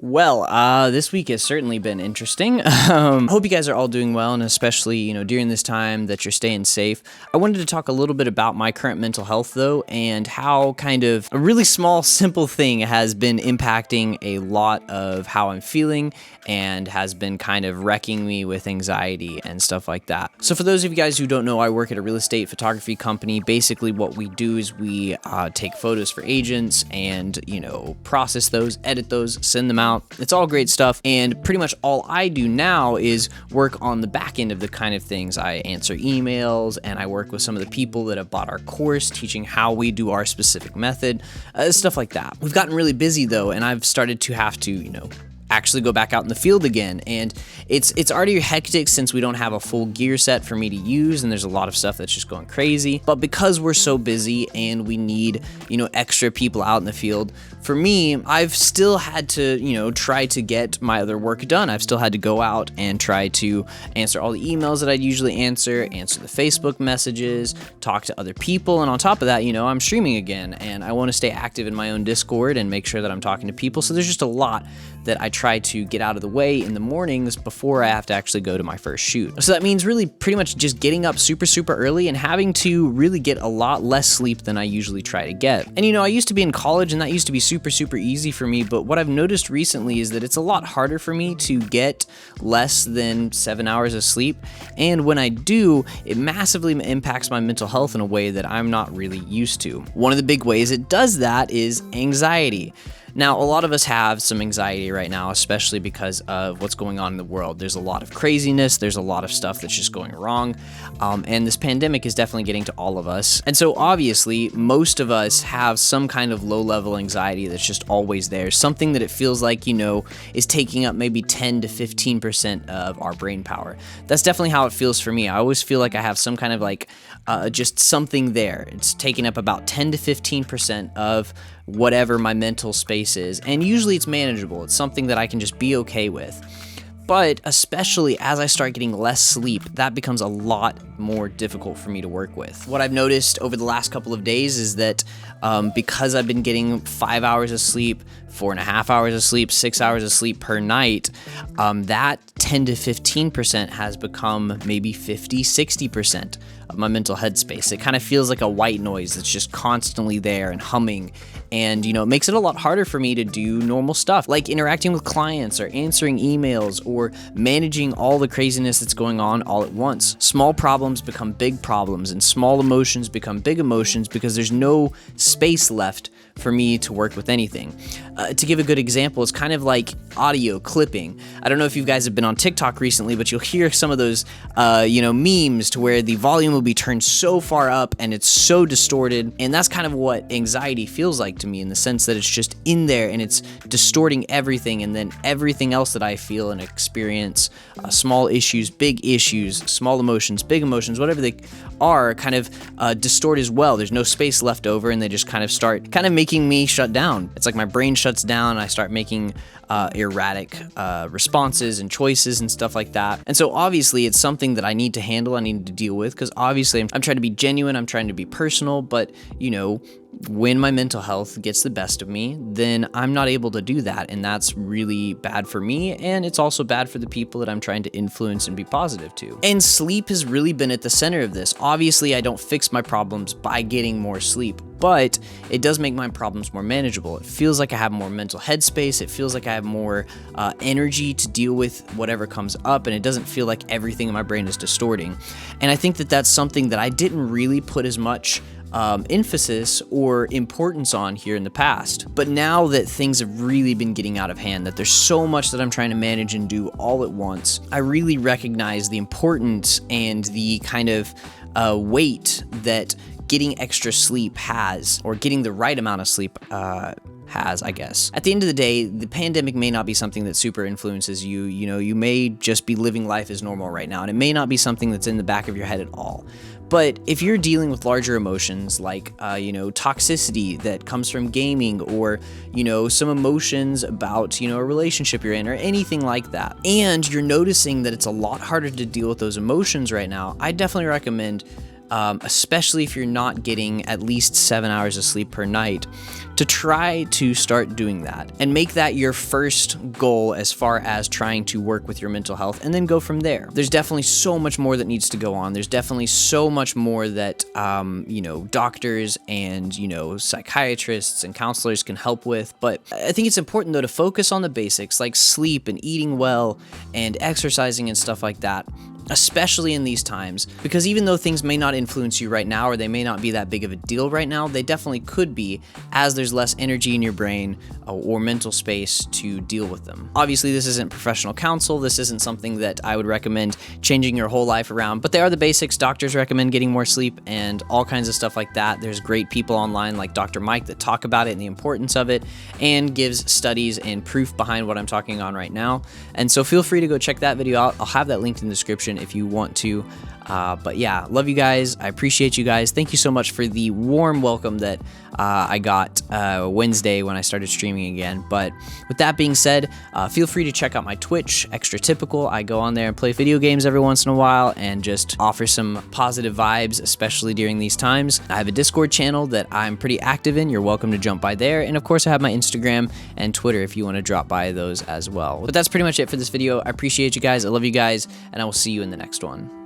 This week has certainly been interesting. Hope you guys are all doing well, and especially, during this time that you're staying safe. I wanted to talk a little bit about my current mental health, though, and how kind of a really small, simple thing has been impacting a lot of how I'm feeling and has been kind of wrecking me with anxiety and stuff like that. So for those of you guys who don't know, I work at a real estate photography company. Basically, what we do is we take photos for agents and, process those, edit those, send them out. It's all great stuff, and pretty much all I do now is work on the back end of the kind of things. I answer emails, and I work with some of the people that have bought our course, teaching how we do our specific method, stuff like that. We've gotten really busy, though, and I've started to have to, actually go back out in the field again, and it's already hectic since we don't have a full gear set for me to use, and there's a lot of stuff that's just going crazy. But because we're so busy and we need extra people out in the field, for me, I've still had to try to get my other work done. I've still had to go out and try to answer all the emails that I'd usually answer the Facebook messages, talk to other people, and on top of that, I'm streaming again, and I want to stay active in my own Discord and make sure that I'm talking to people. So there's just a lot that I try to get out of the way in the mornings before I have to actually go to my first shoot. So that means really pretty much just getting up super, super early and having to really get a lot less sleep than I usually try to get. And I used to be in college, and that used to be super, super easy for me, but what I've noticed recently is that it's a lot harder for me to get less than 7 hours of sleep, and when I do, it massively impacts my mental health in a way that I'm not really used to. One of the big ways it does that is anxiety. Now, a lot of us have some anxiety right now, especially because of what's going on in the world. There's a lot of craziness. There's a lot of stuff that's just going wrong. And this pandemic is definitely getting to all of us. And so obviously, most of us have some kind of low-level anxiety that's just always there. Something that it feels like, is taking up maybe 10 to 15% of our brain power. That's definitely how it feels for me. I always feel like I have some kind of just something there. It's taking up about 10 to 15% of whatever my mental space is, and usually it's manageable. It's something that I can just be okay with. But especially as I start getting less sleep, that becomes a lot more difficult for me to work with. What I've noticed over the last couple of days is that because I've been getting 5 hours of sleep, 4.5 hours of sleep, 6 hours of sleep per night, that 10 to 15% has become maybe 50, 60% of my mental headspace. It kind of feels like a white noise that's just constantly there and humming. And, it makes it a lot harder for me to do normal stuff like interacting with clients or answering emails or managing all the craziness that's going on all at once. Small problems become big problems, and small emotions become big emotions because there's no space left for me to work with anything. To give a good example, it's kind of like audio clipping. I don't know if you guys have been on TikTok recently, but you'll hear some of those, memes to where the volume will be turned so far up and it's so distorted. And that's kind of what anxiety feels like to me, in the sense that it's just in there and it's distorting everything. And then everything else that I feel and experience, small issues, big issues, small emotions, big emotions, whatever they are, kind of distort as well. There's no space left over, and they just kind of start making me shut down. It's like my brain shuts down, and I start making erratic responses and choices and stuff like that. And so obviously it's something that I need to handle, I need to deal with, because obviously I'm trying to be genuine, I'm trying to be personal, but when my mental health gets the best of me, then I'm not able to do that, and that's really bad for me, and it's also bad for the people that I'm trying to influence and be positive to. And sleep has really been at the center of this. Obviously, I don't fix my problems by getting more sleep, but it does make my problems more manageable. It feels like I have more mental headspace. It feels like I have more energy to deal with whatever comes up, and it doesn't feel like everything in my brain is distorting. And I think that that's something that I didn't really put as much emphasis or importance on here in the past. But now that things have really been getting out of hand, that there's so much that I'm trying to manage and do all at once, I really recognize the importance and the kind of weight that getting extra sleep has, or getting the right amount of sleep has, I guess. At the end of the day, the pandemic may not be something that super influences you. You may just be living life as normal right now, and it may not be something that's in the back of your head at all. But if you're dealing with larger emotions like, toxicity that comes from gaming, or, some emotions about, a relationship you're in, or anything like that, and you're noticing that it's a lot harder to deal with those emotions right now, I definitely recommend, especially if you're not getting at least 7 hours of sleep per night, to to try to start doing that and make that your first goal as far as trying to work with your mental health, and then go from there. There's definitely so much more that needs to go on. There's definitely so much more that, doctors and, psychiatrists and counselors can help with. But I think it's important, though, to focus on the basics like sleep and eating well and exercising and stuff like that, especially in these times, because even though things may not influence you right now, or they may not be that big of a deal right now, they definitely could be, as there's less energy in your brain or mental space to deal with them. Obviously, this isn't professional counsel. This isn't something that I would recommend changing your whole life around, but they are the basics. Doctors recommend getting more sleep and all kinds of stuff like that. There's great people online like Dr. Mike that talk about it and the importance of it, and gives studies and proof behind what I'm talking on right now. And so feel free to go check that video out. I'll have that linked in the description if you want to. But yeah, love you guys. I appreciate you guys. Thank you so much for the warm welcome that I got Wednesday when I started streaming again. But with that being said, feel free to check out my Twitch, ExtraTypical. I go on there and play video games every once in a while and just offer some positive vibes, especially during these times. I have a Discord channel that I'm pretty active in. You're welcome to jump by there. And of course, I have my Instagram and Twitter if you want to drop by those as well. But that's pretty much it for this video. I appreciate you guys. I love you guys, and I will see you in the next one.